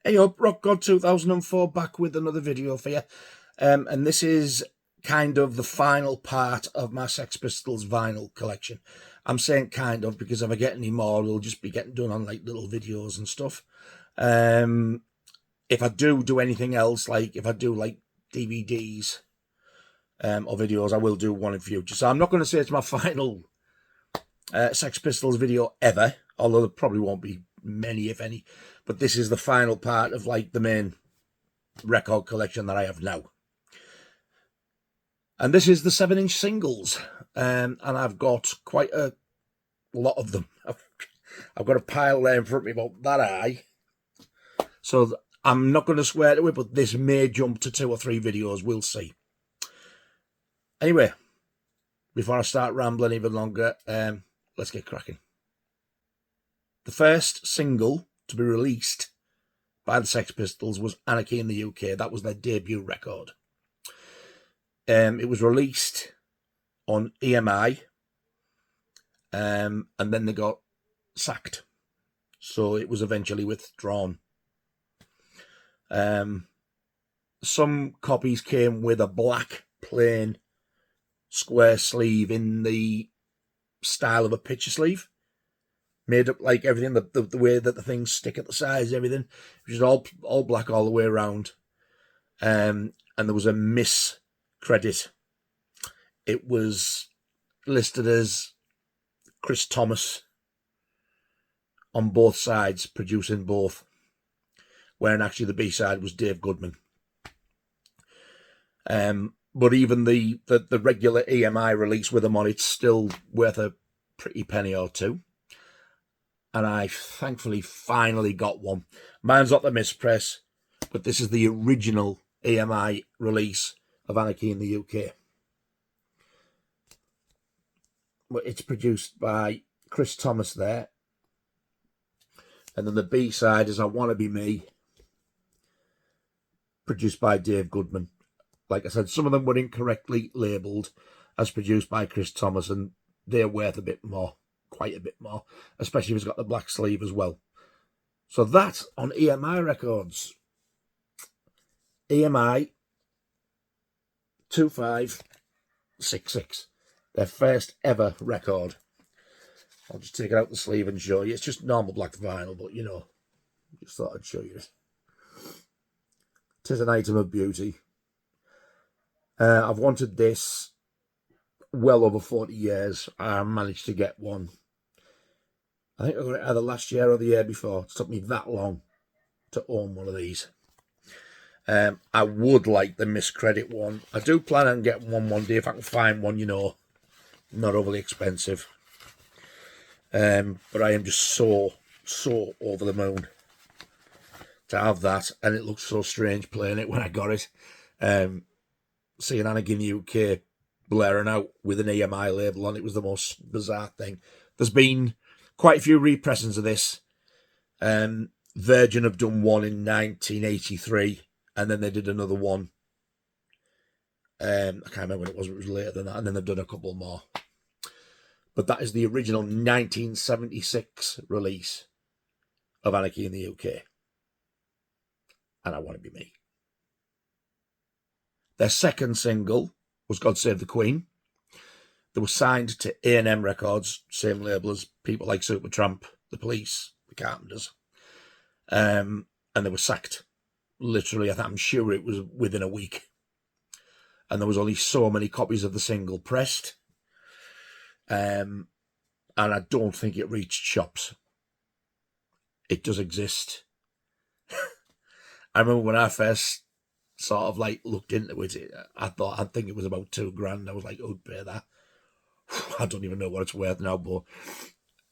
Hey up, Rock God 2004 back with another video for you. And this is kind of the final part of my Sex Pistols vinyl collection. I'm saying kind of because if I get any more, it'll just be getting done on like little videos and stuff. If I do anything else, like if I do like DVDs or videos, I will do one in future. So I'm not going to say it's my final Sex Pistols video ever, although there probably won't be many, if any, but this is the final part of like the main record collection that I have now. And this is the 7-inch singles, and I've got quite a lot of them. I've got a pile there in front of me about that high, so I'm not going to swear to it, but this may jump to 2 or 3 videos, we'll see. Anyway, before I start rambling even longer, let's get cracking. The first single to be released by the Sex Pistols was Anarchy in the UK. That was their debut record. It was released on EMI, and then they got sacked. So it was eventually withdrawn. Some copies came with a black, plain, square sleeve in the style of a picture sleeve. Made up like everything, the way that the things stick at the sides, everything. It was all black all the way around. And there was a miscredit. It was listed as Chris Thomas on both sides, producing both. Wherein actually the B-side was Dave Goodman. But even the regular EMI release with them on, it's still worth a pretty penny or two. And I thankfully finally got one. Mine's not the mispress, but this is the original EMI release of Anarchy in the UK. It's produced by Chris Thomas there. And then the B-side is I Wanna Be Me, produced by Dave Goodman. Like I said, some of them were incorrectly labelled as produced by Chris Thomas, and they're worth a bit more. Quite a bit more, especially if it's got the black sleeve as well. So that's on EMI Records. EMI 2566, their first ever record. I'll just take it out the sleeve and show you. It's just normal black vinyl, but you know, just thought I'd show you it. It is an item of beauty. I've wanted this well over 40 years. I managed to get one. I think I got it either last year or the year before. It took me that long to own one of these. I would like the miscredit one. I do plan on getting one day if I can find one, you know, not overly expensive. But I am just so over the moon to have that, and it looked so strange playing it when I got it. Seeing Anarchy in the UK blaring out with an EMI label on it was the most bizarre thing. There's been quite a few repressings of this. Virgin have done one in 1983, and then they did another one. I can't remember when it was, but it was later than that, and then they've done a couple more. But that is the original 1976 release of Anarchy in the UK. And I Wanna Be Me. Their second single was God Save the Queen. They were signed to A&M Records, same label as people like Supertramp, The Police, The Carpenters. And they were sacked. Literally, I'm sure it was within a week. And there was only so many copies of the single pressed. And I don't think it reached shops. It does exist. I remember when I first sort of like looked into it, I'd think it was about £2,000. I was like, who'd pay that? I don't even know what it's worth now, but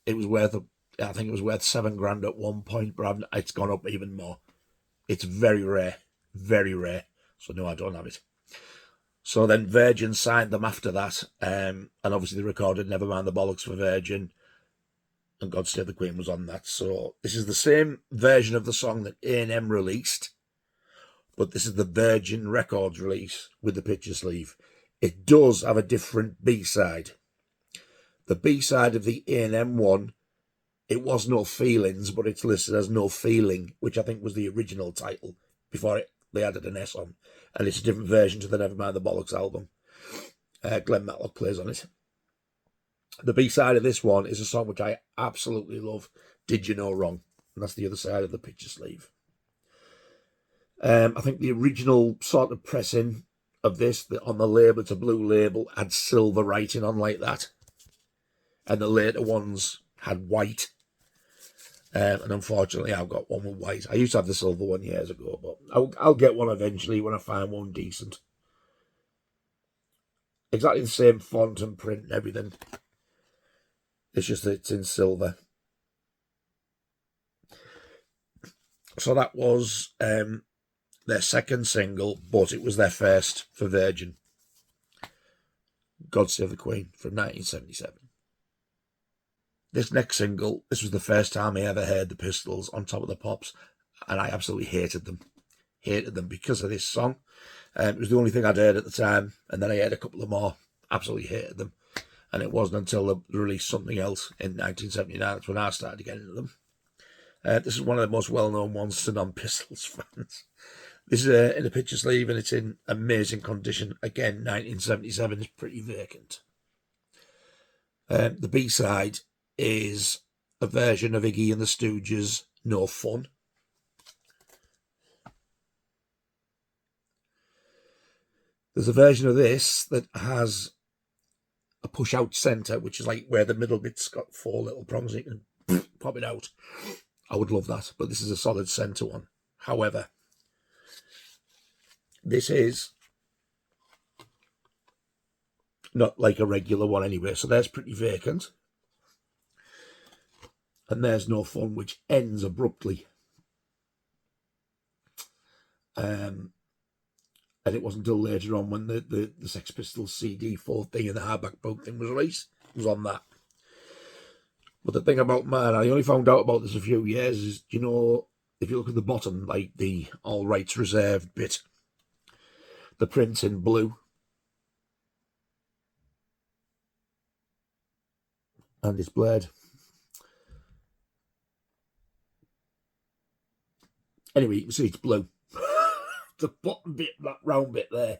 it was worth, I think it was worth £7,000 at one point, but it's gone up even more. It's very rare, so no, I don't have it. So then Virgin signed them after that, and obviously they recorded Nevermind the Bollocks for Virgin, and God Save the Queen was on that. So this is the same version of the song that A&M released, but this is the Virgin Records release with the picture sleeve. It does have a different B-side. The B-side of the A&M one it was No Feelings, but it's listed as No Feeling, which I think was the original title before they added an S on. And it's a different version to the Nevermind the Bollocks album. Glenn Matlock plays on it. The B-side of this one is a song which I absolutely love, Did You Know Wrong? And that's the other side of the picture sleeve. I think the original sort of pressing of this, on the label, it's a blue label, had silver writing on like that. And the later ones had white. And unfortunately, I've got one with white. I used to have the silver one years ago, but I'll get one eventually when I find one decent. Exactly the same font and print and everything. It's just that it's in silver. So that was their second single, but it was their first for Virgin. God Save the Queen from 1977. This next single, this was the first time I ever heard the Pistols on Top of the Pops, and I absolutely hated them. Hated them because of this song. It was the only thing I'd heard at the time, and then I heard a couple of more. Absolutely hated them. And it wasn't until they released something else in 1979 that's when I started getting into them. This is one of the most well-known ones to non-Pistols fans. This is in a picture sleeve, and it's in amazing condition. Again, 1977 is pretty vacant. The B-side is a version of Iggy and the Stooges' No Fun. There's a version of this that has a push-out centre, which is like where the middle bit's got 4 little prongs and you can pop it out. I would love that, but this is a solid centre one. However, this is not like a regular one anyway, so there's pretty vacant. And there's No Fun, which ends abruptly. And it wasn't until later on when the Sex Pistols CD 4th thing and the hardback book thing was released. It was on that. But the thing about mine, I only found out about this a few years, is, you know, if you look at the bottom, like the all rights reserved bit, the print in blue. And it's blurred. Anyway, you can see it's blue. The bottom bit, that round bit there.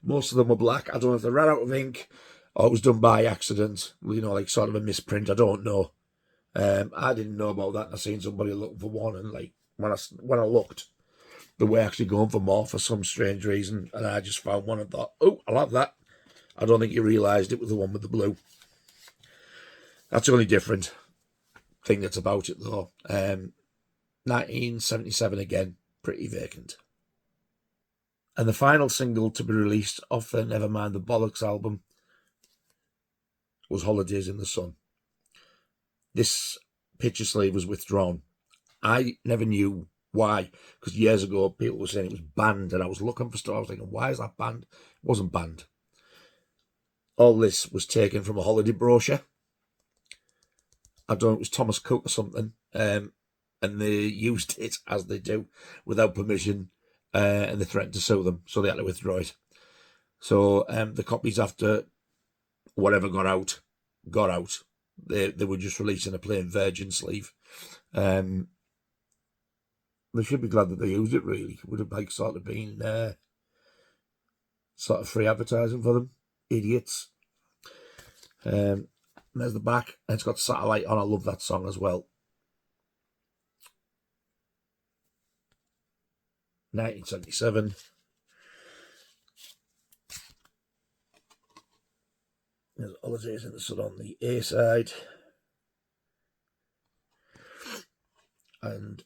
Most of them were black. I don't know if they ran out of ink or it was done by accident. You know, like sort of a misprint. I don't know. I didn't know about that. I seen somebody looking for one, and like when I looked, they were actually going for more for some strange reason, and I just found one and thought, oh, I'll have that. I don't think you realised it was the one with the blue. That's the only different thing that's about it, though. 1977 again, pretty vacant. And the final single to be released off the Nevermind the Bollocks album was Holidays in the Sun. This picture sleeve was withdrawn. I never knew why, because years ago people were saying it was banned, and I was looking for stuff. I was thinking, why is that banned? It wasn't banned. All this was taken from a holiday brochure. I don't know, it was Thomas Cook or something, and they used it, as they do, without permission, and they threatened to sue them, so they had to withdraw it. So the copies, after whatever got out. They were just releasing a plain Virgin sleeve. They should be glad that they used it, really. It would have like sort of been sort of free advertising for them. Idiots. There's the back, and it's got Satellite on. I love that song as well. 1977. There's Holidays in the Sun on the A side. And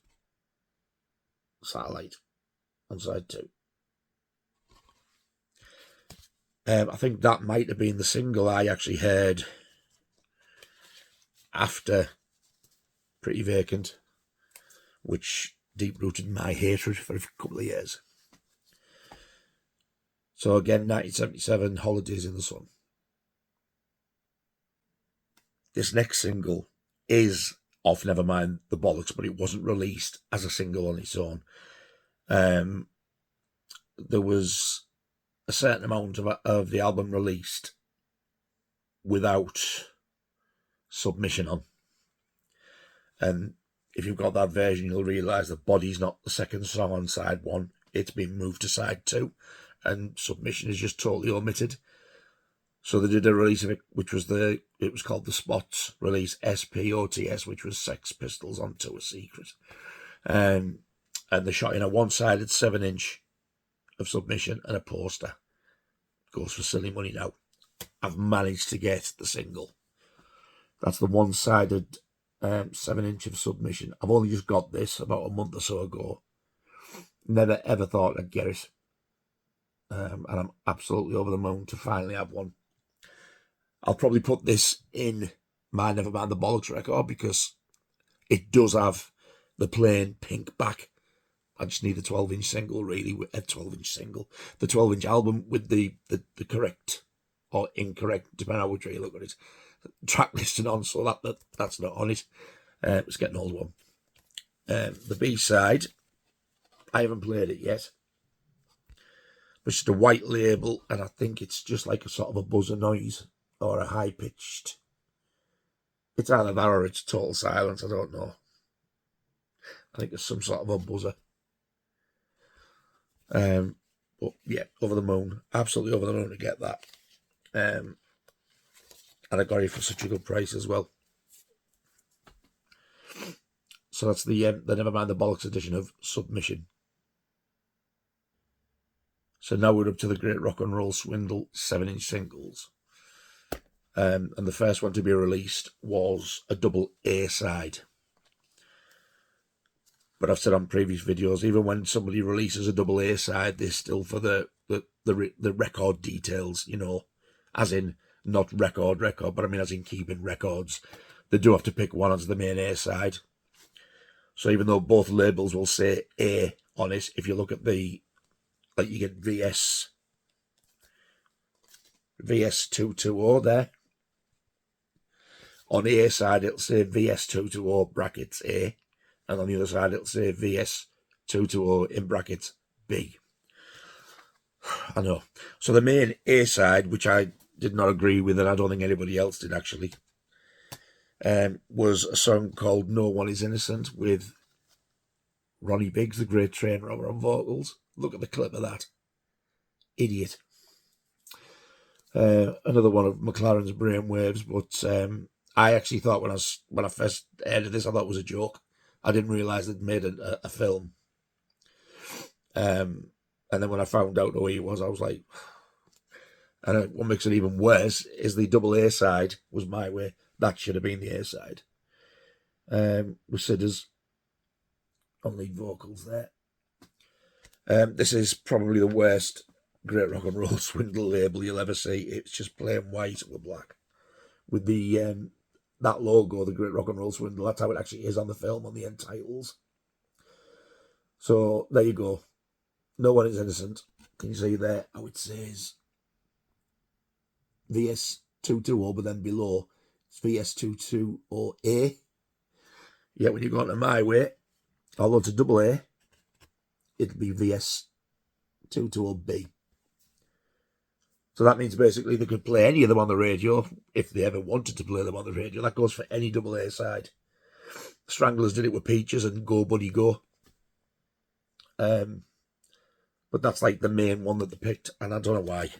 Satellite on side 2. I think that might have been the single I actually heard after Pretty Vacant, which deep-rooted my hatred for a couple of years. So again, 1977, Holidays in the Sun. This next single is off Nevermind the Bollocks, but it wasn't released as a single on its own. There was a certain amount of the album released without submission on. And if you've got that version, you'll realise that Body's not the second song on side 1. It's been moved to side 2, and Submission is just totally omitted. So they did a release of it, which was it was called the Spots release, SPOTS, which was Sex Pistols on Tour Secret. And they shot in a one-sided 7-inch of Submission and a poster. Goes for silly money now. I've managed to get the single. That's the one-sided 7-inch of Submission. I've only just got this about a month or so ago. Never ever thought I'd get it. And I'm absolutely over the moon to finally have one. I'll probably put this in my Nevermind the Bollocks record because it does have the plain pink back. I just need a 12-inch single, really, a 12-inch single. The 12-inch album with the correct or incorrect, depending on which way you look at it, track listing on, so that's not on it. It's getting an old one. The B-side, I haven't played it yet. But it's just a white label, and I think it's just like a sort of a buzzer noise or a high-pitched. It's either that or it's total silence, I don't know. I think it's some sort of a buzzer. But yeah, over the moon. Absolutely over the moon to get that. And I got it for such a good price as well. So that's the Nevermind the Bollocks edition of Submission. So now we're up to the Great Rock and Roll Swindle 7-inch singles. And the first one to be released was a double A side. But I've said on previous videos, even when somebody releases a double A side, they're still for the record details, you know, as in not record, but I mean as in keeping records. They do have to pick one as the main A side. So even though both labels will say A on it, if you look at like you get VS220 there. On the A side, it'll say VS220 brackets A. And on the other side, it'll say VS220 in brackets B. I know. So the main A side, which I did not agree with, and I don't think anybody else did actually, was a song called No One Is Innocent with Ronnie Biggs, the great train robber, on vocals. Look at the clip of that. Idiot. Another one of McLaren's Brainwaves, but I actually thought when I first heard of this, I thought it was a joke. I didn't realise they'd made a film. And then when I found out who he was, I was like... And what makes it even worse is the double A side was My Way. That should have been the A side. With Sidders on lead vocals there. This is probably the worst Great Rock and Roll Swindle label you'll ever see. It's just plain white with black. With the that logo, the Great Rock and Roll Swindle, that's how it actually is on the film, on the end titles. So, there you go. No One Is Innocent. Can you see there how it says VS220, but then below it's VS220A. Yeah, when you go onto My Way, although it's a double A, it'll be VS220B. So that means basically they could play any of them on the radio if they ever wanted to play them on the radio. That goes for any double A side. Stranglers did it with Peaches and Go Buddy Go. But that's like the main one that they picked, and I don't know why.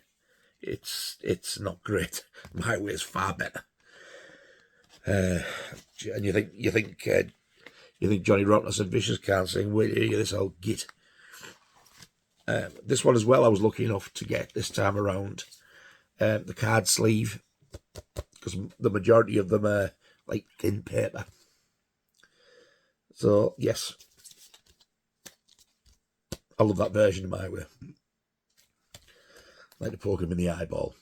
It's not great. My Way is far better. And you think Johnny Rotten said Vicious can't sing? Wait till you hear this old git. This one as well I was lucky enough to get this time around. The card sleeve, because the majority of them are like thin paper. So yes, I love that version of My Way. I like to poke him in the eyeball.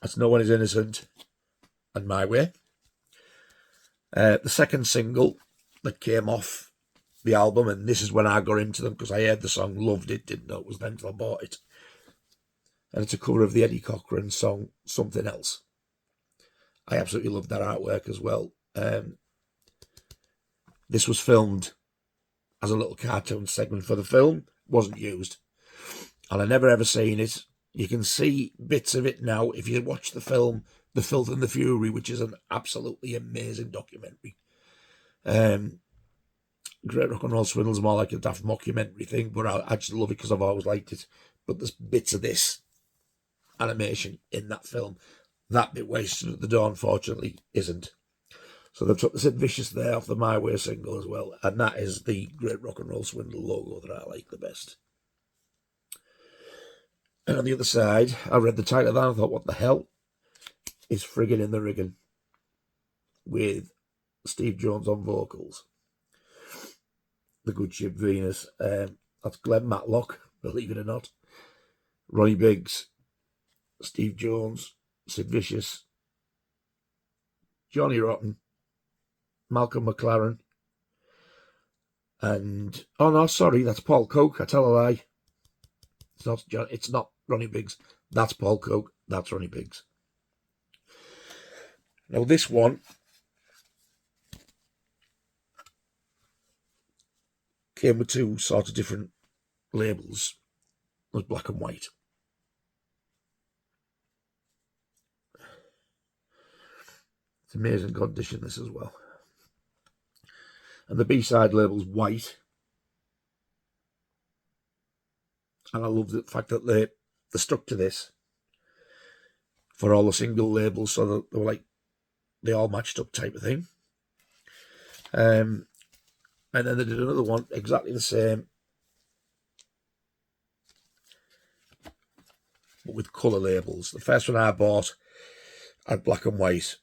That's No One Is Innocent and My Way. The second single that came off the album, and this is when I got into them because I heard the song, loved it, didn't know it was them till I bought it. And it's a cover of the Eddie Cochran song, Something Else. I absolutely loved that artwork as well. This was filmed as a little cartoon segment for the film, wasn't used. And I never ever seen it. You can see bits of it now if you watch the film, The Filth and the Fury, which is an absolutely amazing documentary. Great Rock and Roll Swindle is more like a daft mockumentary thing, but I just love it because I've always liked it. But there's bits of this animation in that film. That bit wasted at the door, unfortunately, isn't. So they've took the Sid Vicious there off the My Way single as well, and that is the Great Rock and Roll Swindle logo that I like the best. And on the other side, I read the title of that and I thought, what the hell is Friggin' in the Riggin'? With Steve Jones on vocals. The Good Ship Venus. That's Glenn Matlock, believe it or not. Ronnie Biggs, Steve Jones, Sid Vicious, Johnny Rotten, Malcolm McLaren, and oh no, sorry, that's Paul Coke. I tell a lie. It's not Ronnie Biggs. That's Paul Coke. That's Ronnie Biggs. Now this one came with two sort of different labels. It was black and white. It's amazing condition, this as well. And the B-side label's white. And I love the fact that they stuck to this for all the single labels, so that they were like, they all matched up type of thing. And then they did another one, exactly the same, but with colour labels. The first one I bought had black and white.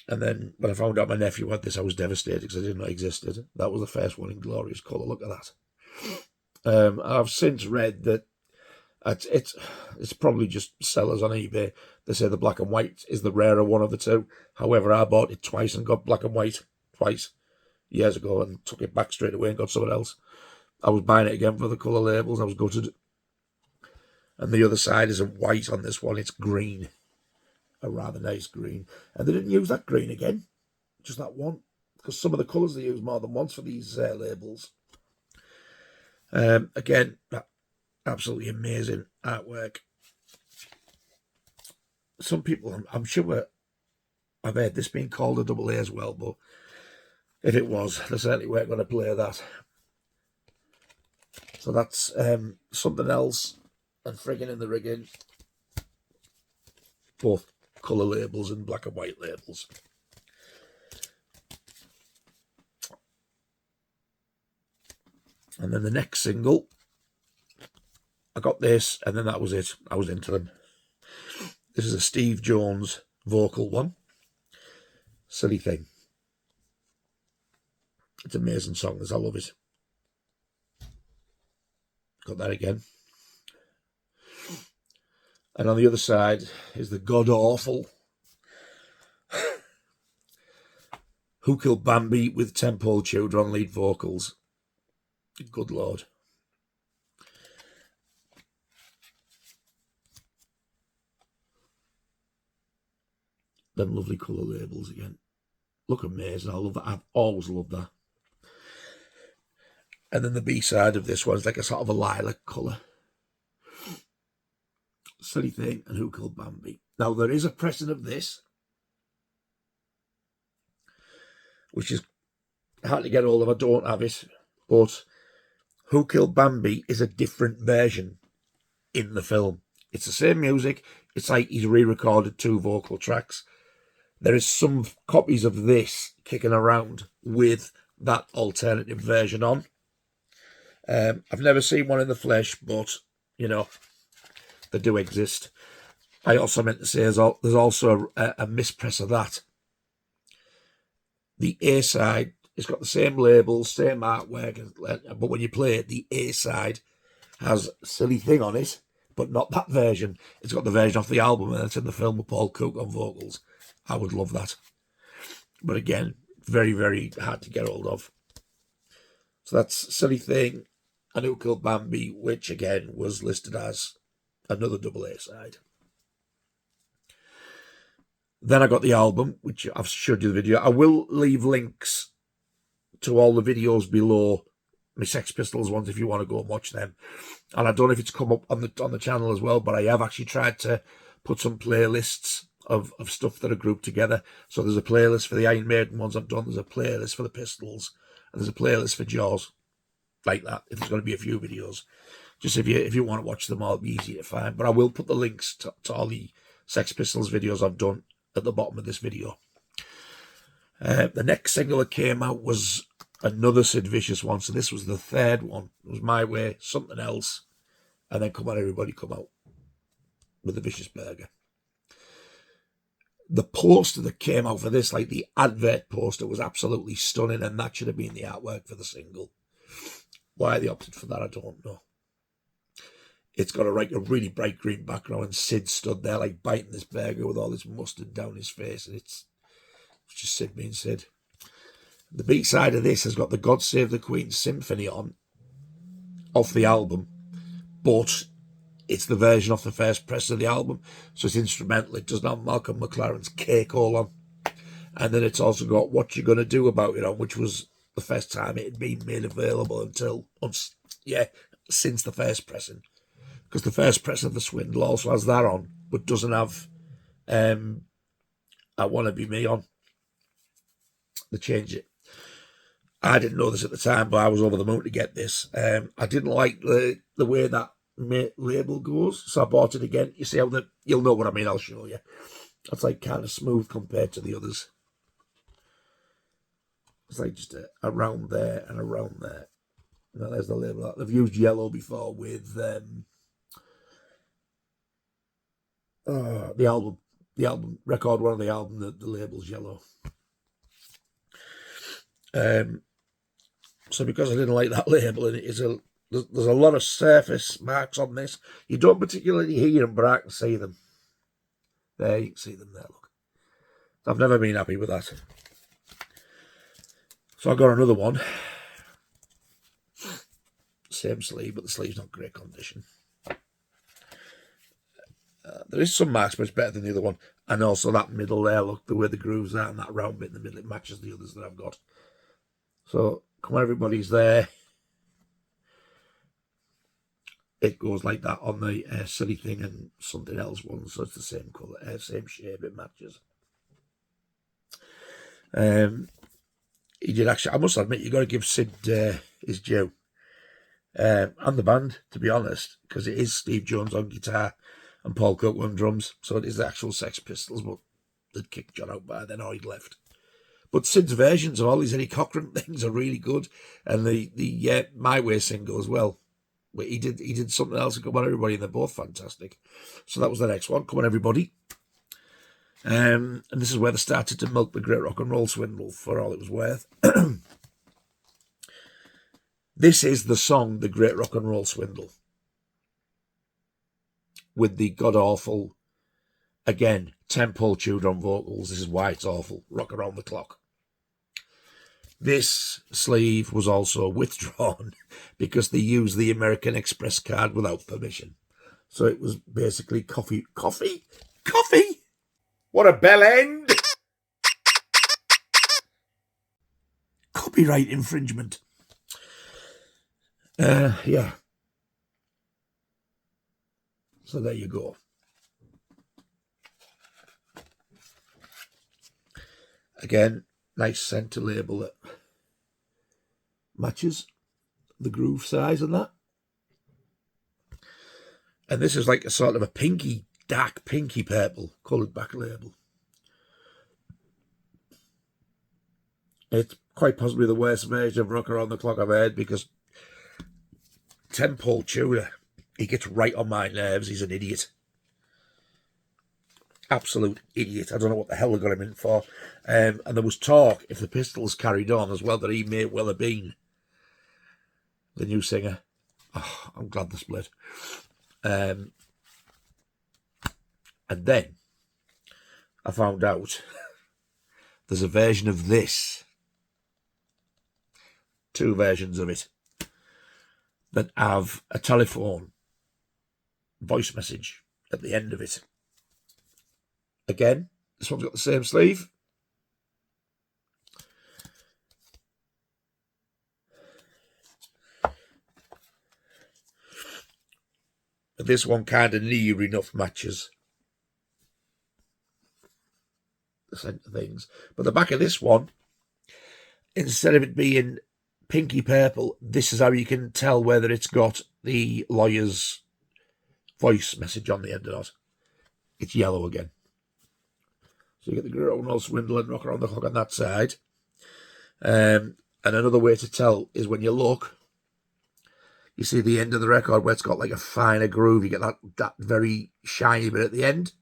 And then when I found out my nephew had this, I was devastated because I didn't know it existed. That was the first one in glorious colour. Look at that. I've since read that it's probably just sellers on eBay. They say the black and white is the rarer one of the two. However, I bought it twice and got black and white twice years ago and took it back straight away and got something else. I was buying it again for the colour labels. I was gutted. And the other side isn't white on this one. It's green. A rather nice green. And they didn't use that green again. Just that one. Because some of the colours they use more than once for these labels. Again, absolutely amazing artwork. Some people, I'm sure I've heard this being called a double A as well, but if it was, they certainly weren't going to play that. So that's Something Else and Friggin' in the Riggin'. Both colour labels and black and white labels. And then the next single, I got this, and then that was it. I was into them. This is a Steve Jones vocal one. Silly Thing. It's an amazing song, I love it. Got that again. And on the other side is the god-awful Who Killed Bambi with Temple Tudor on lead vocals. Good Lord. Them lovely colour labels again. Look amazing. I love that. I've always loved that. And then the B-side of this one is like a sort of a lilac colour. Silly Thing and Who Killed Bambi. Now, there is a pressing of this, which is hard to get hold of. I don't have it. But Who Killed Bambi is a different version in the film. It's the same music. It's like he's re-recorded two vocal tracks. There is some copies of this kicking around with that alternative version on. I've never seen one in the flesh, but, you know, they do exist. I also meant to say there's also a mispress of that. The A-side, it's got the same label, same artwork, but when you play it, the A-side has Silly Thing on it, but not that version. It's got the version off the album, and it's in the film with Paul Cook on vocals. I would love that. But again, very, very hard to get hold of. So that's Silly Thing and Who Killed Bambi, which again was listed as another double A side. Then I got the album, which I've showed you the video. I will leave links to all the videos below my Sex Pistols ones if you want to go and watch them. And I don't know if it's come up on the channel as well, but I have actually tried to put some playlists of stuff that are grouped together. So there's a playlist for the Iron Maiden ones I've done, there's a playlist for the Pistols, and there's a playlist for Jaws, like that, if there's going to be a few videos. Just if you want to watch them all, it'll be easy to find. But I will put the links to all the Sex Pistols videos I've done at the bottom of this video. The next single that came out was another Sid Vicious one. So this was the third one. It was My Way, Something Else, and then Come On Everybody Come Out with the Vicious Burger. The poster that came out for this, like the advert poster, was absolutely stunning, and that should have been the artwork for the single. Why they opted for that, I don't know. It's got a really bright green background, and Sid stood there like biting this burger with all this mustard down his face, and it's just Sid being Sid. The B-side of this has got the God Save the Queen Symphony on, off the album, but it's the version off the first press of the album, so it's instrumental. It doesn't have Malcolm McLaren's Cake All on. And then it's also got What You Gonna Do About It on, which was the first time it had been made available since the first pressing. Because the first press of The Swindle also has that on, but doesn't have I Wanna Be Me on. They changed it. I didn't know this at the time, but I was over the moon to get this. I didn't like the way that label goes, so I bought it again. You see how you'll know what I mean, I'll show you. That's like kind of smooth compared to the others. It's like just around there and around there. Now there's the label. They've used yellow before with the album record one of the album, the label's yellow. So because I didn't like that label, and there's a lot of surface marks on this. You don't particularly hear them, but I can see them. There, you can see them there, look. I've never been happy with that. So I got another one. Same sleeve, but the sleeve's not great condition. There is some marks, but it's better than the other one. And also that middle there, look, the way the grooves are, and that round bit in the middle, it matches the others that I've got. So, come on, everybody's there. It goes like that on the Silly Thing and Something Else one, so it's the same colour, same shape, it matches. He did actually, I must admit, you've got to give Sid his due. And the band, to be honest, because it is Steve Jones on guitar and Paul Cook on drums, so it is the actual Sex Pistols, but they'd kicked John out by then, or he'd left. But Sid's versions of all these Eddie Cochran things are really good, and the My Way single as well. He did Something Else and Come On Everybody, and they're both fantastic. So that was the next one, Come On Everybody. And this is where they started to milk the great rock and roll swindle for all it was worth. This is the song, The Great Rock and Roll Swindle, with the god-awful, again, 10-Paul Tudor on vocals. This is why it's awful. Rock Around the Clock. This sleeve was also withdrawn because they used the American Express card without permission. So it was basically coffee. What a bell end! Copyright infringement. Yeah. So there you go. Again, nice centre label that matches the groove size and that. And this is like a sort of a pinky, dark pinky purple coloured back label. It's quite possibly the worst version of Rock Around the Clock I've heard, because 10-Paul Tudor, he gets right on my nerves. He's an idiot. Absolute idiot. I don't know what the hell they got him in for. And there was talk, if the Pistols carried on as well, that he may well have been the new singer. Oh, I'm glad they split. And then I found out there's a version of this, two versions of it, that have a telephone voice message at the end of it. Again, this one's got the same sleeve. But this one kind of near enough matches. the centre things. But the back of this one, instead of it being pinky purple, this is how you can tell whether it's got the lawyer's voice message on the end or not. It's yellow again. So you get the Roll Swindle and Rock Around the Clock on that side. And another way to tell is when you look, you see the end of the record where it's got like a finer groove. You get that very shiny bit at the end.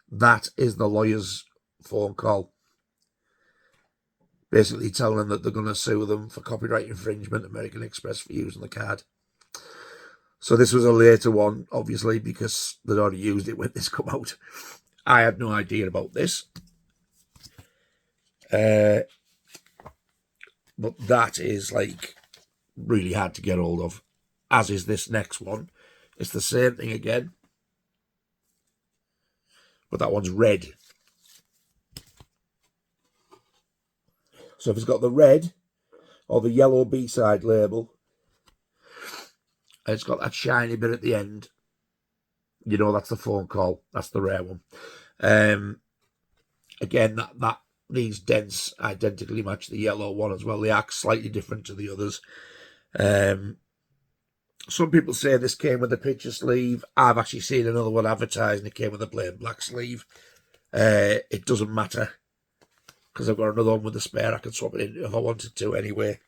That is the lawyer's phone call. Basically telling them that they're going to sue them for copyright infringement, American Express, for using the card. So this was a later one, obviously, because they'd already used it when this come out. I had no idea about this. But that is like really hard to get hold of, as is this next one. It's the same thing again, but that one's red. So if it's got the red or the yellow B-side label, and it's got that shiny bit at the end, you know that's the phone call. That's the rare one. Again, that these dents identically match the yellow one as well. They are slightly different to the others. Some people say this came with a picture sleeve. I've actually seen another one advertised and it came with a plain black sleeve. It doesn't matter, because I've got another one with a spare. I can swap it in if I wanted to anyway.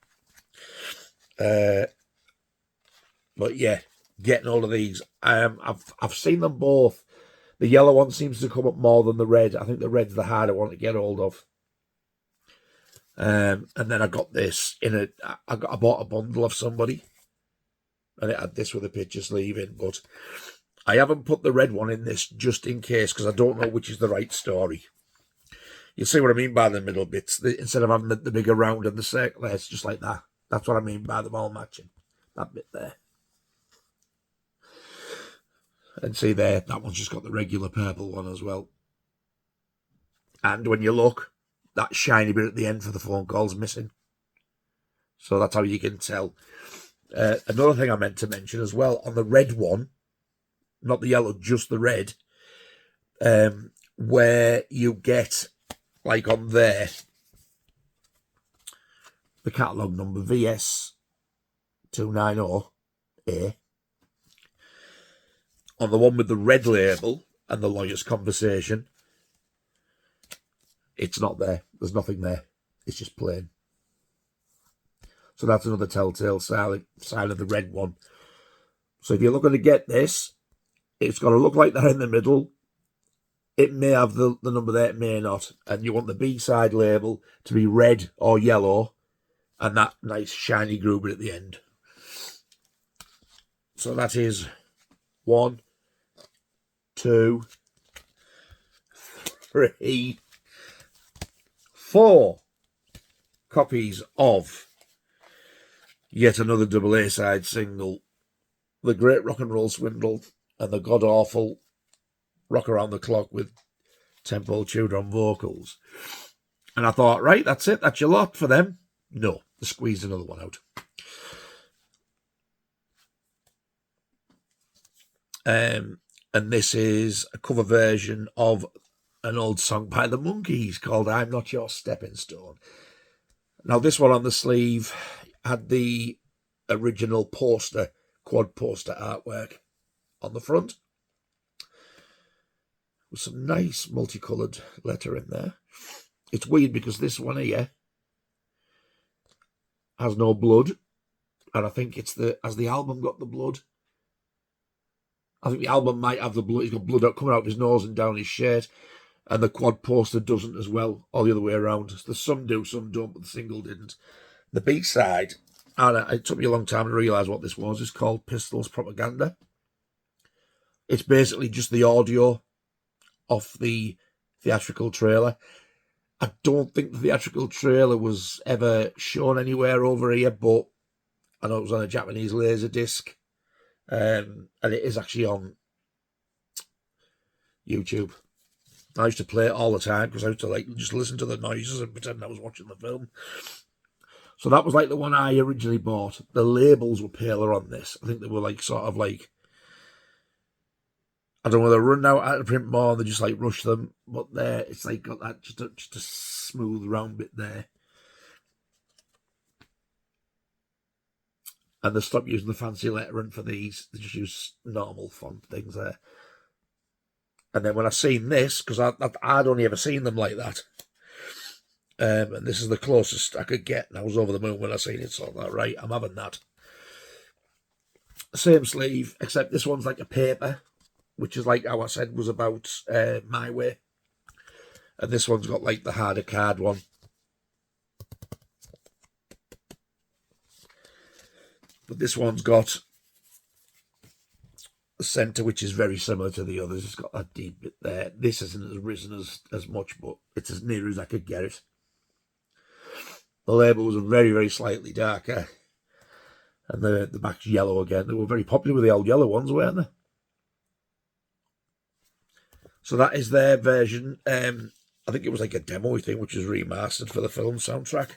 But yeah, getting all of these. I've seen them both. The yellow one seems to come up more than the red. I think the red's the harder one to get hold of. And then I got this I bought a bundle of somebody, and it had this with a picture sleeve in, but I haven't put the red one in this just in case, because I don't know which is the right story. You see what I mean by the middle bits? Instead of having the bigger round and the circle, it's just like that. That's what I mean by them all matching. That bit there. And see there, that one's just got the regular purple one as well. And when you look, that shiny bit at the end for the phone call's missing. So that's how you can tell. Another thing I meant to mention as well, on the red one, not the yellow, just the red, where you get, like on there, the catalogue number VS290A. On the one with the red label and the lawyer's conversation, it's not there. There's nothing there. It's just plain. So that's another telltale sign of the red one. So if you're looking to get this, it's got to look like that in the middle. It may have the number there, it may not. And you want the B-side label to be red or yellow, and that nice shiny groove at the end. So that is 1, 2, 3, 4 copies of yet another double A-side single, The Great Rock and Roll Swindle and the god-awful Rock Around the Clock with Tempo Tudor on vocals. And I thought, right, that's it, that's your lot for them. No, they squeezed another one out. And this is a cover version of an old song by the Monkees called I'm Not Your Stepping Stone. Now, this one on the sleeve had the original poster, quad poster artwork on the front, with some nice multicoloured letter in there. It's weird because this one here has no blood, and I think it's has the album got the blood? I think the album might have the blood. He's got blood coming out of his nose and down his shirt, and the quad poster doesn't as well, or the other way around. Some do, some don't, but the single didn't. The B-side, and it took me a long time to realise what this was, is called Pistols Propaganda. It's basically just the audio of the theatrical trailer. I don't think the theatrical trailer was ever shown anywhere over here, but I know it was on a Japanese laser disc, and it is actually on YouTube. I used to play it all the time because I used to just listen to the noises and pretend I was watching the film. So that was like the one I originally bought. The labels were paler on this. I think they were like sort of like, I don't know whether they're running out of print more and they just like rush them, but there it's like got that just a smooth round bit there. And they stopped using the fancy lettering for these. They just use normal font things there. And then when I seen this, because I'd only ever seen them like that, and this is the closest I could get, and I was over the moon when I seen it, so I thought, right, I'm having that. Same sleeve, except this one's like a paper, which is like how I said was about My Way. And this one's got like the harder card one. But this one's got the centre, which is very similar to the others. It's got that deep bit there. This isn't as risen as much, but it's as near as I could get it. The label was very, very slightly darker. And the back's yellow again. They were very popular with the old yellow ones, weren't they? So that is their version. I think it was like a demo thing, which was remastered for the film soundtrack.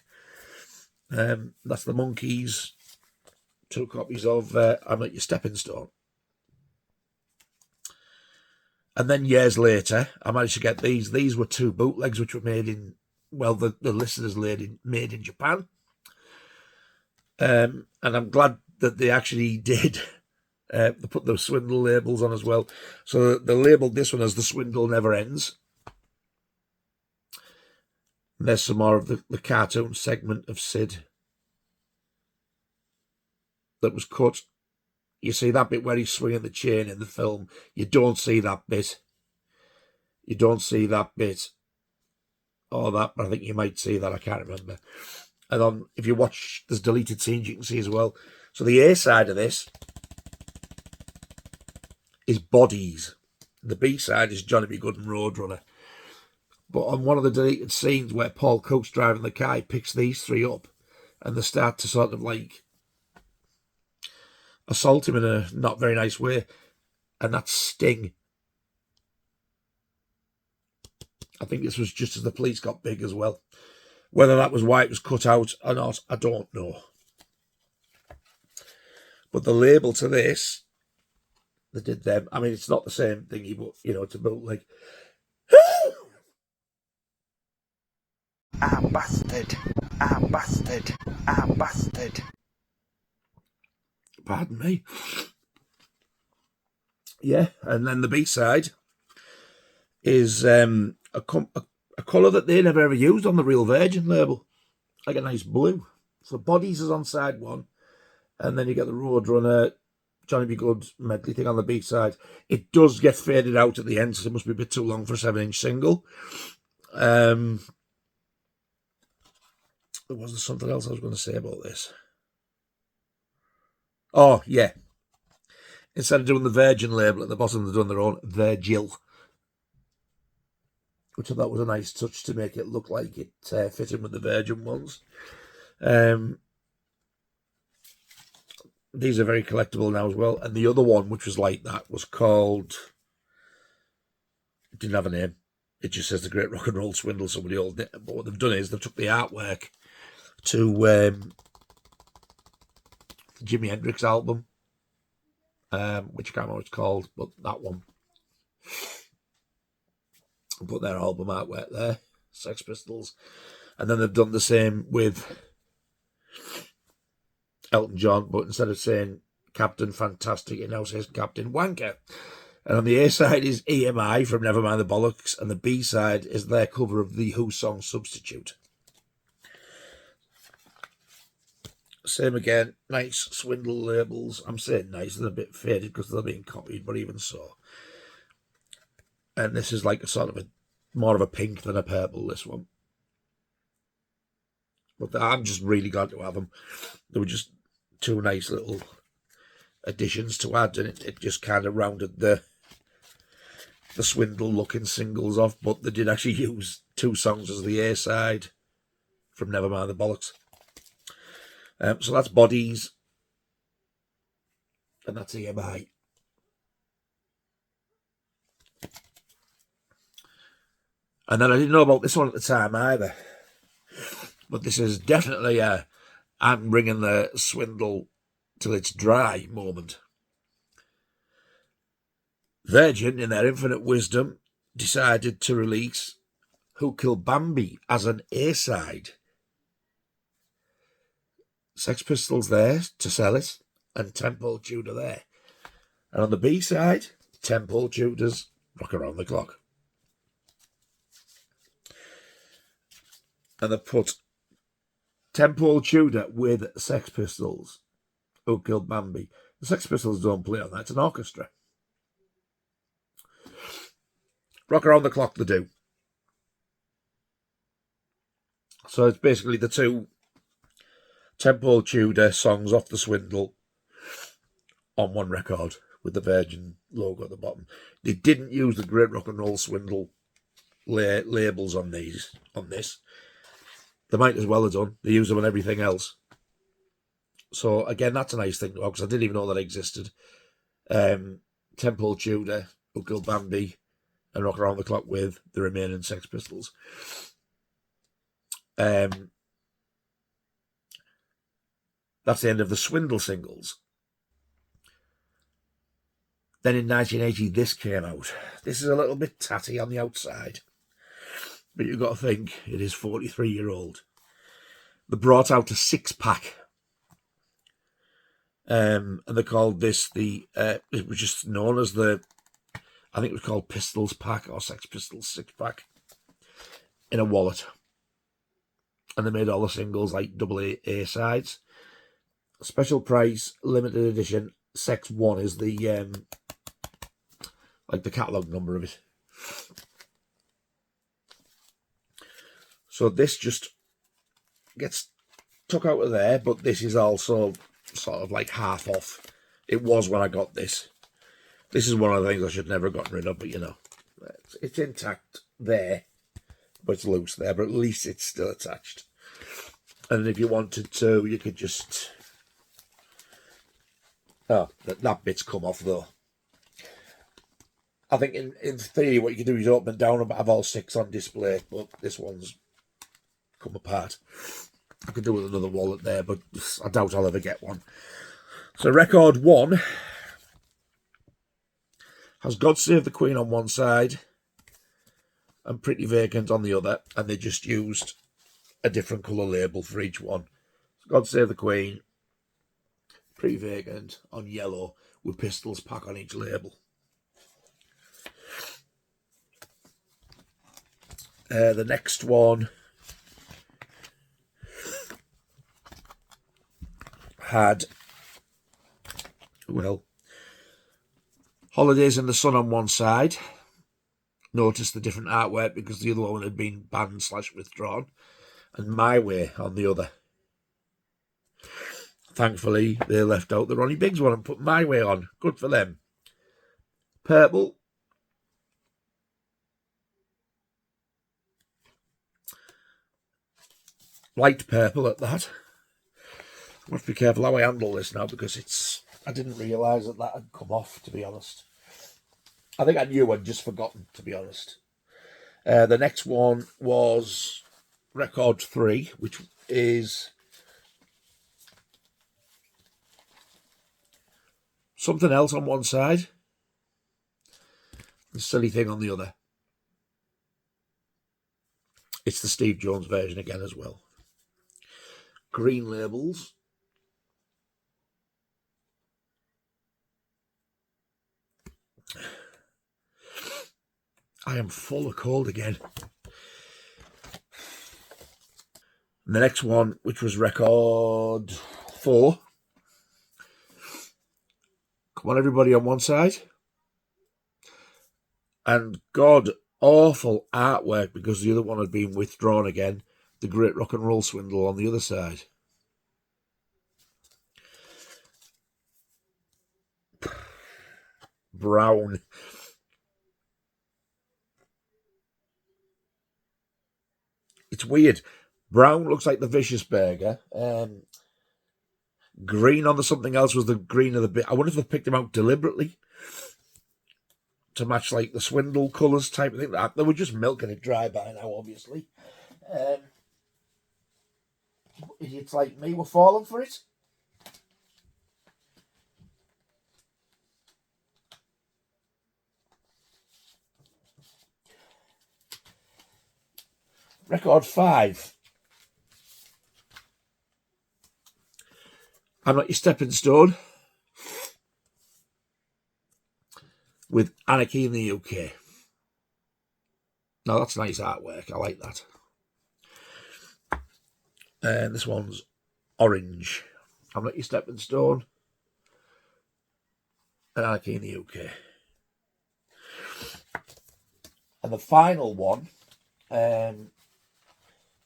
That's the Monkeys. 2 copies of I'm At Your Stepping Stone. And then years later, I managed to get these. These were 2 bootlegs, which were made in, well, the listeners made in Japan. And I'm glad that they actually did. They put the Swindle labels on as well. So they labelled this one as The Swindle Never Ends. And there's some more of the cartoon segment of Sid that was cut. You see that bit where he's swinging the chain in the film. You don't see that bit. You don't see that bit. Or that, but I think you might see that. I can't remember. And then if you watch, there's deleted scenes you can see as well. So the A side of this is Bodies. The B side is Johnny B. Good and Roadrunner. But on one of the deleted scenes where Paul Cook's driving the car, he picks these 3 up and they start to sort of like assault him in a not very nice way. And that's Sting. I think this was just as the police got big as well. Whether that was why it was cut out or not, I don't know. But the label to this, they did them. I mean, it's not the same thingy, but, you know, it's a bootleg. I'm busted. I'm busted. I'm busted. Pardon me. Yeah, and then the B-side is a colour that they never ever used on the Real Virgin label. Like a nice blue. So Bodies is on side 1. And then you get the Roadrunner, Johnny B. Good medley thing on the B-side. It does get faded out at the end, so it must be a bit too long for a 7-inch single. There was something else I was going to say about this. Oh, yeah. Instead of doing the Virgin label at the bottom, they're doing their own Virgil, which I thought was a nice touch to make it look like it fit in with the Virgin ones. These are very collectible now as well. And the other one, which was like that, was called... It didn't have a name. It just says The Great Rock and Roll Swindle. Somebody old it. But what they've done is they've took the artwork to the Jimi Hendrix album, which I can't remember what it's called, but that one. Put their album artwork there, Sex Pistols. And then they've done the same with Elton John, but instead of saying Captain Fantastic, it now says Captain Wanker. And on the A side is EMI from Nevermind the Bollocks, and the B side is their cover of the Who song Substitute. Same again, nice Swindle labels. I'm saying nice, they're a bit faded because they're being copied, but even so. And this is like a sort of more of a pink than a purple, this one. But I'm just really glad to have them. They were just 2 nice little additions to add, and it just kind of rounded the Swindle looking singles off. But they did actually use 2 songs as the A side from Nevermind the Bollocks. So that's Bodies, and that's EMI. And then I didn't know about this one at the time either. But this is definitely I'm bringing the Swindle till it's dry moment. Virgin, in their infinite wisdom, decided to release Who Killed Bambi as an A-side. Sex Pistols there to sell it, and Temple Tudor there. And on the B-side, Temple Tudor's Rock Around the Clock. And they put Temple Tudor with Sex Pistols, Who Killed Bambi. The Sex Pistols don't play on that, it's an orchestra. Rock Around the Clock they do. So it's basically the two Temple Tudor songs off the Swindle on one record with the Virgin logo at the bottom. They didn't use the Great Rock and Roll Swindle labels on this. They might as well have done. They use them on everything else. So again, that's a nice thing to have, because I didn't even know that existed. Temple Tudor, Who Killed Bambi, and Rock Around the Clock with the remaining Sex Pistols. That's the end of the Swindle singles. Then in 1980, this came out. This is a little bit tatty on the outside, but you've got to think it is 43-year-old. They brought out a 6-pack. And they called this it was just known as I think it was called Pistols Pack or Sex Pistols 6-pack in a wallet. And they made all the singles like double A-sides. Special price, limited edition, Sex 1 is the like the catalogue number of it. So this just gets took out of there, but this is also sort of like half off. It was when I got this. This is one of the things I should never have gotten rid of, but you know, it's intact there, but it's loose there, but at least it's still attached. And if you wanted to, you could just... Oh, that bit's come off though. I think in theory what you can do is open down and have all 6 on display, but this one's come apart. I could do with another wallet there, but I doubt I'll ever get one. So record 1 has God Save the Queen on one side and Pretty Vacant on the other, and they just used a different colour label for each one. God Save the Queen, Pretty Vacant on yellow with Pistols Pack on each label. The next one had, well, Holidays in the Sun on one side. Notice the different artwork because the other one had been banned / withdrawn. And My Way on the other. Thankfully, they left out the Ronnie Biggs one and put My Way on. Good for them. Purple. Light purple at that. I must be careful how I handle this now because I didn't realise that had come off, to be honest. I think I knew, I'd just forgotten, to be honest. The next one was record 3, which is Something Else on one side, the Silly Thing on the other. It's the Steve Jones version again as well. Green labels. I am full of cold again. And the next one, which was record 4. Come On Everybody on one side. And God awful artwork because the other one had been withdrawn again. The Great Rock and Roll Swindle on the other side. Brown. It's weird. Brown looks like the Vicious Burger. Green on the Something Else was the green of the bit. I wonder if they picked him out deliberately to match like the Swindle colours type of thing. They were just milking it dry by now, obviously. Idiots like me were falling for it. Record 5. I'm Not Your Stepping Stone with Anarchy in the UK. Now that's nice artwork. I like that. And this one's orange. I'm Not Your Stepping Stone and Anarchy in the UK. And the final one,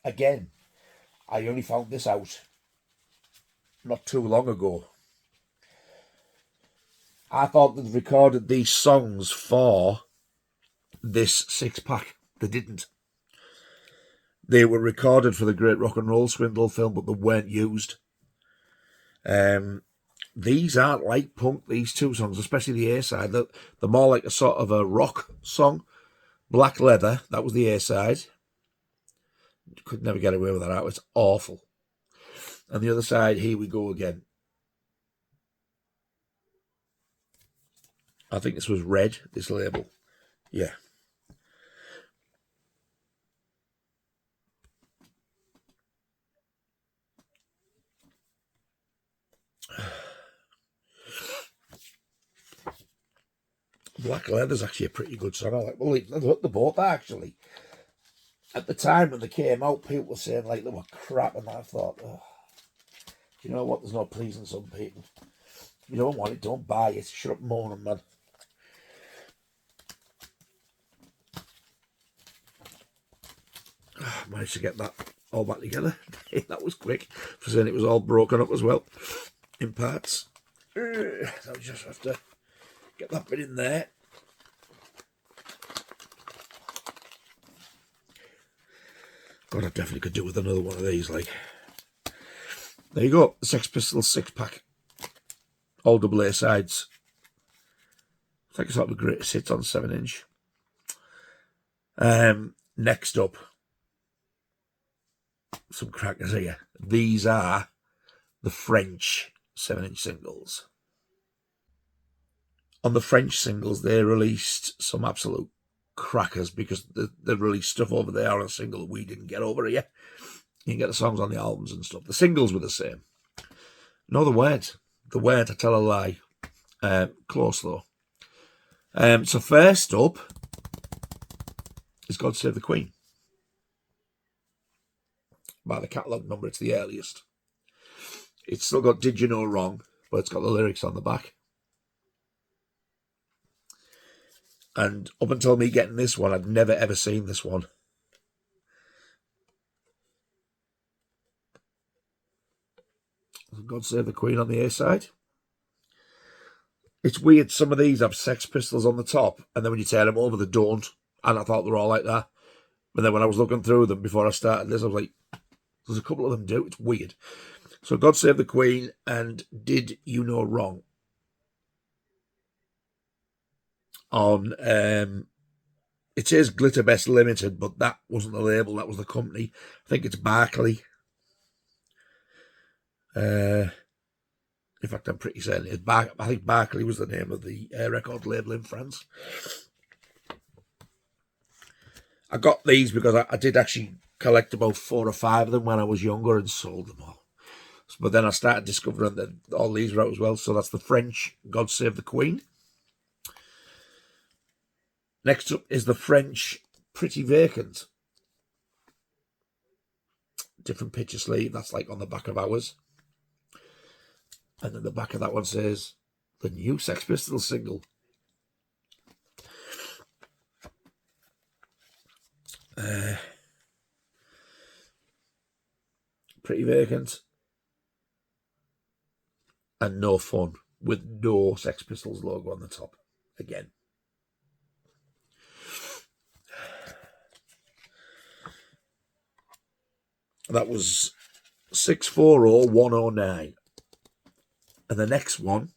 again, I only found this out not too long ago. I thought they'd recorded these songs for this 6-pack. They didn't. They were recorded for the Great Rock and Roll Swindle film, but they weren't used. These aren't like punk, these two songs, especially the A-side. They're more like a sort of a rock song. Black Leather, that was the A-side. Could never get away with that out. It's awful. And the other side, Here We Go Again. I think this was Red, this label. Yeah. Black Leather's actually a pretty good song. I like, well, they bought that actually. At the time when they came out, people were saying like they were crap, and I thought, oh, you know what? There's no pleasing some people. If you don't want it, don't buy it. Shut up, moaning, man. Managed to get that all back together. That was quick. For saying it was all broken up as well in parts. So we just have to get that bit in there. God, I definitely could do with another one of these. Like, there you go, the Sex Pistols 6-pack, all double A sides. I think it's like the greatest hits on 7-inch. Next up, some crackers here. These are the French 7-inch singles. On the French singles, they released some absolute crackers because they released stuff over there on a single that we didn't get over here. You can get the songs on the albums and stuff. The singles were the same. No, the words. The words, I tell a lie. Close though. So first up is God Save the Queen. By the catalogue number, it's the earliest. It's still got Did You Know Wrong, but it's got the lyrics on the back. And up until me getting this one, I'd never ever seen this one. God Save the Queen on the A-side. It's weird, some of these have Sex Pistols on the top, and then when you turn them over, they don't. And I thought they were all like that. But then when I was looking through them before I started this, I was like, there's a couple of them do. It's weird. So God Save the Queen and Did You Know Wrong. On, it is Glitter Best Limited, but that wasn't the label, that was the company. I think it's Barclay. In fact, I'm pretty certain it's I think Barclay was the name of the record label in France. I got these because I did actually collect about 4 or 5 of them when I was younger and sold them all. But then I started discovering that all these were out as well. So that's the French God Save the Queen. Next up is the French Pretty Vacant. Different picture sleeve. That's like on the back of ours. And then the back of that one says the new Sex Pistols single. Pretty Vacant. And No Fun, with no Sex Pistols logo on the top. Again. That was 640109. And the next one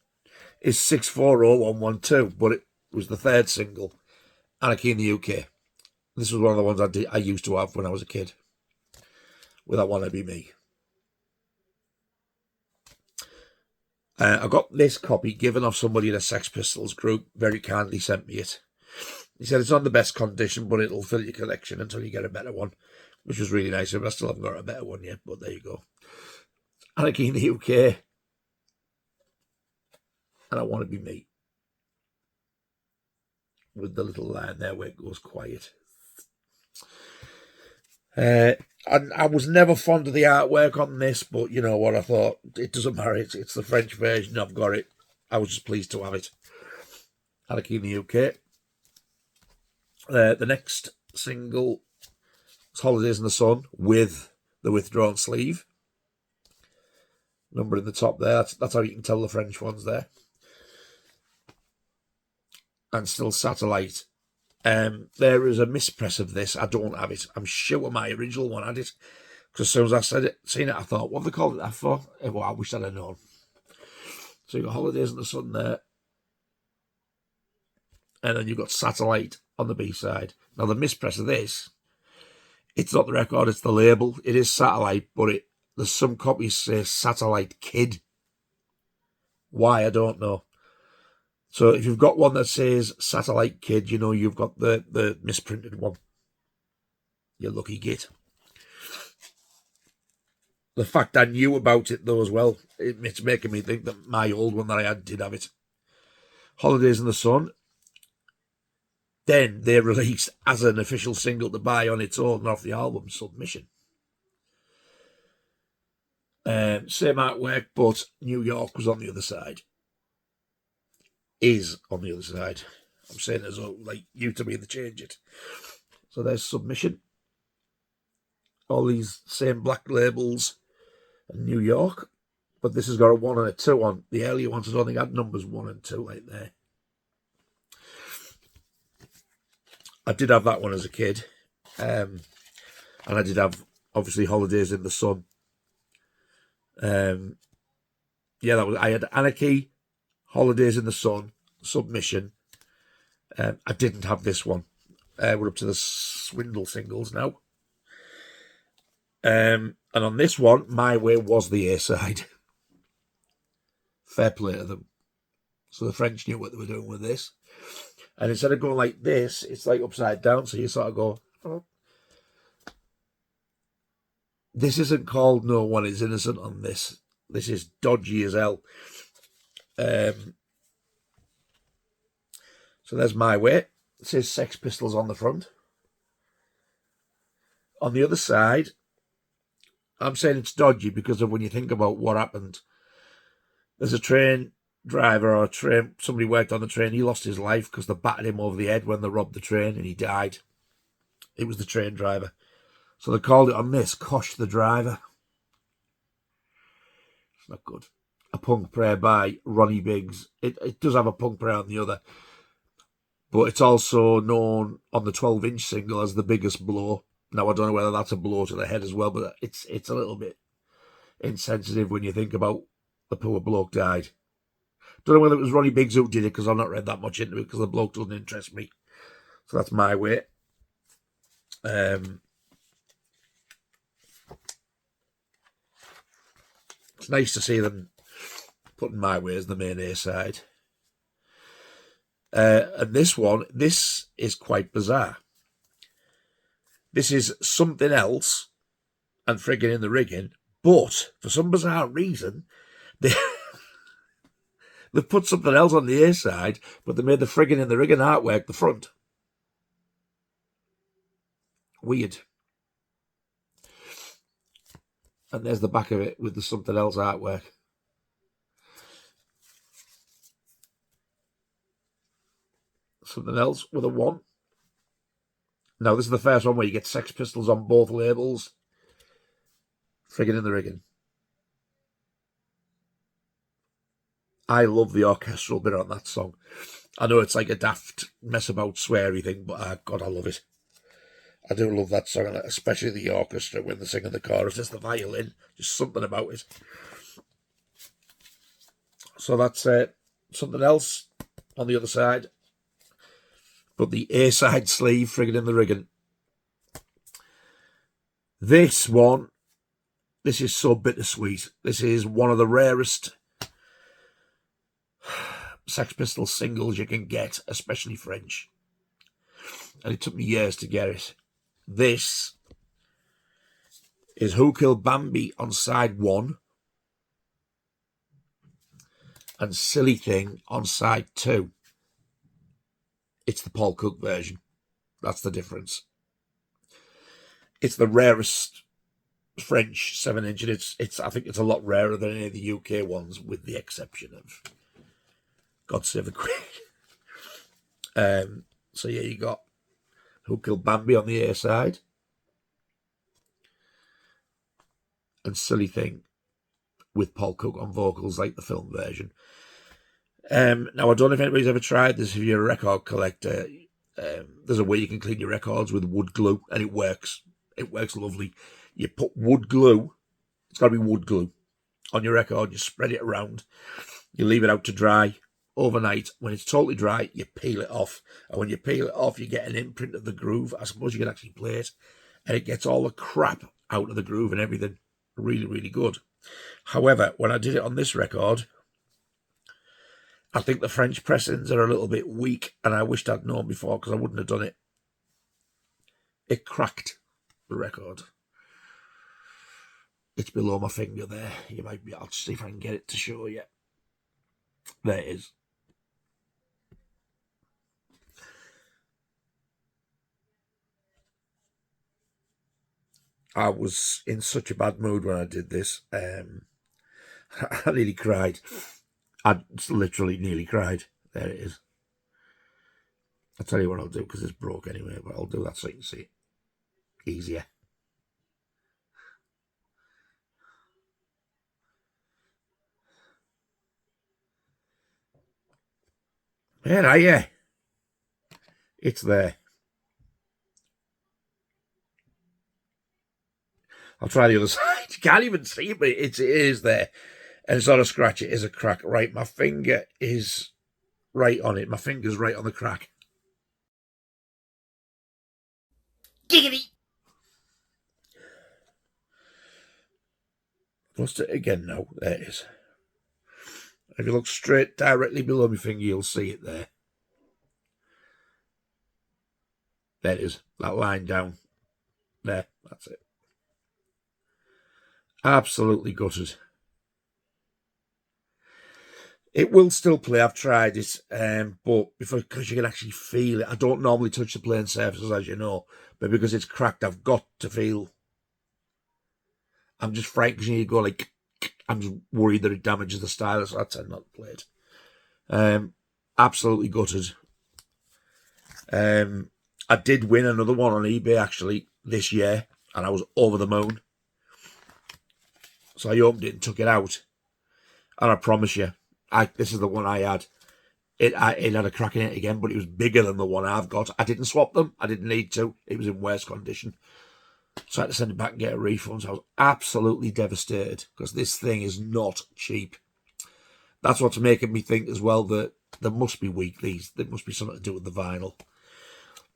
is 640112, but it was the third single, Anarchy in the UK. This was one of the ones I used to have when I was a kid. With that one, I'd be me. I got this copy given off somebody in a Sex Pistols group, very kindly sent me it. He said it's not the best condition, but it'll fill your collection until you get a better one. which was really nice. I still haven't got a better one yet, but there you go. Anarchy in the UK, and I Want to Be Me, with the little line there where it goes quiet. I was never fond of the artwork on this, but you know what, I thought, it doesn't matter, it's the French version, I've got it. I was just pleased to have it. Anarchy in the UK. The next single is Holidays in the Sun with the withdrawn sleeve. Number in the top there, that's how you can tell the French ones there. And Still Satellite. There is a mispress of this. I don't have it. I'm sure my original one had it. Because as soon as I seen it, I thought, what have they called it that for? Well, I wish I'd have known. So you've got Holidays in the Sun there. And then you've got Satellite on the B-side. Now, the mispress of this, it's not the record, it's the label. It is Satellite, but there's some copies say Satellite Kid. Why, I don't know. So if you've got one that says Satellite Kid, you know you've got the misprinted one. You lucky git. The fact I knew about it, though, as well, it's making me think that my old one that I had did have it. Holidays in the Sun. Then they released as an official single to buy on its own off the album, Submission. Same artwork, but New York was on the other side. Is on the other side. I'm saying as though, like, you to me to change it. So there's Submission. All these same black labels and New York. But this has got a 1 and a 2 on. The earlier ones I don't think had numbers 1 and 2 like there. I did have that one as a kid. And I did have, obviously, Holidays in the Sun. Yeah, I had Anarchy, Holidays in the Sun, Submission. I didn't have this one. We're up to the Swindle singles now. And on this one, My Way was the A-side. Fair play to them. So the French knew what they were doing with this. And instead of going like this, it's like upside down. So you sort of go, oh. This isn't called No One Is Innocent on this. This is dodgy as hell. So there's My Way. It says Sex Pistols on the front. On the other side, I'm saying it's dodgy because of when you think about what happened. There's a train driver or somebody worked on the train. He lost his life because they battered him over the head when they robbed the train and he died. It was the train driver. So they called it on this, Kosh the Driver. It's not good. A Punk Prayer by Ronnie Biggs. It does have a Punk Prayer on the other. But it's also known on the 12-inch single as The Biggest Blow. Now, I don't know whether that's a blow to the head as well, but it's a little bit insensitive when you think about the poor bloke died. Don't know whether it was Ronnie Biggs who did it, because I've not read that much into it, because the bloke doesn't interest me. So that's My Way. It's nice to see them putting My Way as the main A-side. And this one, this is quite bizarre. This is Something Else and Friggin' in the Rigging, but for some bizarre reason, they've put Something Else on the A-side, but they made the Friggin' in the Rigging artwork the front. Weird. And there's the back of it with the Something Else artwork. Something Else with a 1. Now, this is the first one where you get Sex Pistols on both labels. Friggin' in the Rigging. I love the orchestral bit on that song. I know it's like a daft mess about sweary thing, but God, I love it. I do love that song, especially the orchestra when they're singing the chorus. It's the violin, just something about it. So that's Something Else on the other side. But the A-side sleeve, Friggin' in the Rigging. This one, this is so bittersweet. This is one of the rarest Sex Pistols singles you can get, especially French. And it took me years to get it. This is Who Killed Bambi on side 1 and Silly Thing on side 2. It's the Paul Cook version. That's the difference. It's the rarest French 7-inch, and I think it's a lot rarer than any of the UK ones, with the exception of God Save the Queen. So yeah, you got Who Killed Bambi on the A side and Silly Thing with Paul Cook on vocals, like the film version. Now, I don't know if anybody's ever tried this. If you're a record collector, there's a way you can clean your records with wood glue, and it works. It works lovely. You put wood glue, it's got to be wood glue, on your record. You spread it around. You leave it out to dry overnight. When it's totally dry, you peel it off. And when you peel it off, you get an imprint of the groove. I suppose you can actually play it. And it gets all the crap out of the groove and everything. Really, really good. However, when I did it on this record, I think the French pressings are a little bit weak, and I wished I'd known before, because I wouldn't have done it. It cracked, the record. It's below my finger there. You might be. I'll see if I can get it to show you. There it is. I was in such a bad mood when I did this. I nearly cried. I literally nearly cried. There it is. I'll tell you what I'll do, because it's broke anyway, but I'll do that so you can see it easier. Where are you? It's there. I'll try the other side. You can't even see it, but it is there. And it's not a scratch, it is a crack. Right, my finger is right on it. My finger's right on the crack. Giggity! Lost it again now. There it is. If you look straight directly below my finger, you'll see it there. There it is. That line down. There. That's it. Absolutely gutted. It will still play. I've tried it, but because you can actually feel it. I don't normally touch the playing surfaces, as you know, but because it's cracked, I've got to feel. I'm just frightened because you go like, I'm just worried that it damages the stylus, so I tend not to play it. Absolutely gutted. I did win another one on eBay actually this year, and I was over the moon. So I opened it and took it out, and I promise you, this is the one I had. It had a crack in it again, but it was bigger than the one I've got. I didn't swap them. I didn't need to. It was in worse condition. So I had to send it back and get a refund. So I was absolutely devastated, because this thing is not cheap. That's what's making me think as well that there must be weeklies. There must be something to do with the vinyl.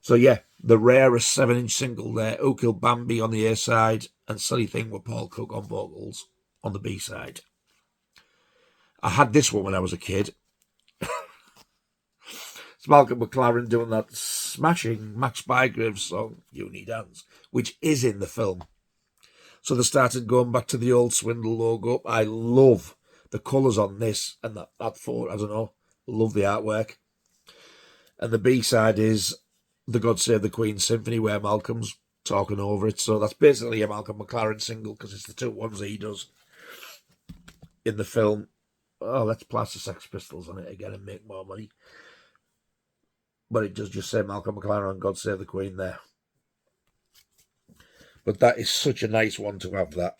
So yeah, the rarest 7-inch single there. Who Killed Bambi on the A side and Silly Thing with Paul Cook on vocals on the B side. I had this one when I was a kid. It's Malcolm McLaren doing that smashing Max Bygraves song, You Need Hands, which is in the film. So they started going back to the old Swindle logo. I love the colours on this and that photo. I don't know. Love the artwork. And the B-side is the God Save the Queen Symphony, where Malcolm's talking over it. So that's basically a Malcolm McLaren single, because it's the two ones he does in the film. Oh, let's plaster Sex Pistols on it again and make more money. But it does just say Malcolm McLaren and God Save the Queen there. But that is such a nice one to have, that.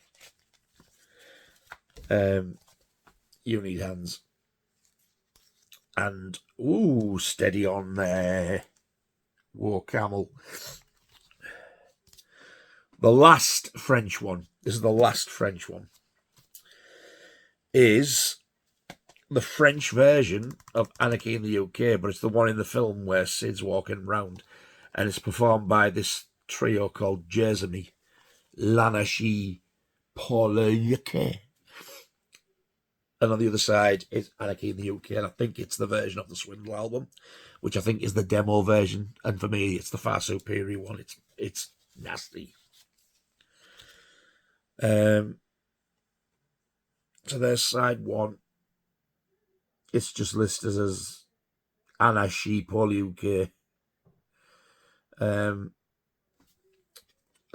You Need Hands. And, ooh, steady on there. War Camel. The last French one, this is the last French one, is the French version of Anarchy in the UK, but it's the one in the film where Sid's walking round, and it's performed by this trio called Jersey, L'Anarchie pour le UK. And on the other side is Anarchy in the UK, and I think it's the version of the Swindle album, which I think is the demo version, and for me, it's the far superior one. It's nasty. So there's side 1. It's just listed as Anna Sheep All UK. And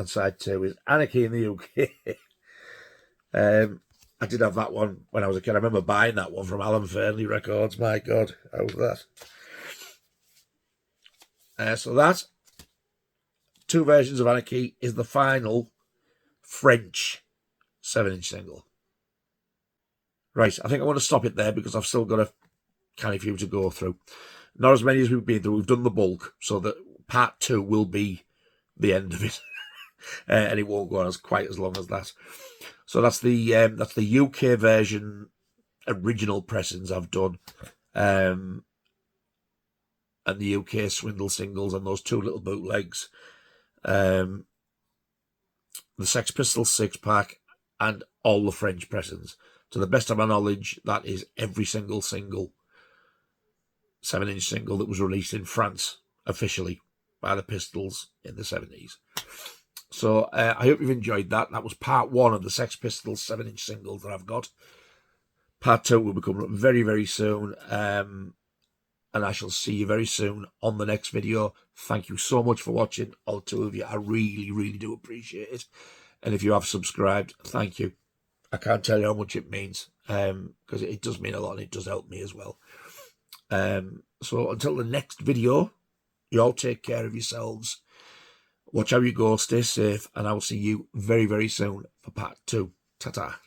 side 2 is Anarchy in the UK. I did have that one when I was a kid. I remember buying that one from Alan Fernley Records. My God, how was that? So that 2 versions of Anarchy is the final French 7-inch single. Right, I think I want to stop it there because I've still got a canny few to go through. Not as many as we've been through. We've done the bulk, so that part 2 will be the end of it. And it won't go on as quite as long as that. So that's the UK version original pressings I've done, and the UK Swindle singles and those 2 little bootlegs, the Sex Pistols 6-pack, and all the French pressings. To the best of my knowledge, that is every single 7-inch single that was released in France officially by the Pistols in the 70s. So I hope you've enjoyed that. That was part 1 of the Sex Pistols 7-inch singles that I've got. Part 2 will be coming up very, very soon. And I shall see you very soon on the next video. Thank you so much for watching, all 2 of you. I really, really do appreciate it. And if you have subscribed, thank you. I can't tell you how much it means, because it does mean a lot and it does help me as well. So until the next video, you all take care of yourselves. Watch how you go, stay safe, and I will see you very, very soon for part 2. Ta-ta.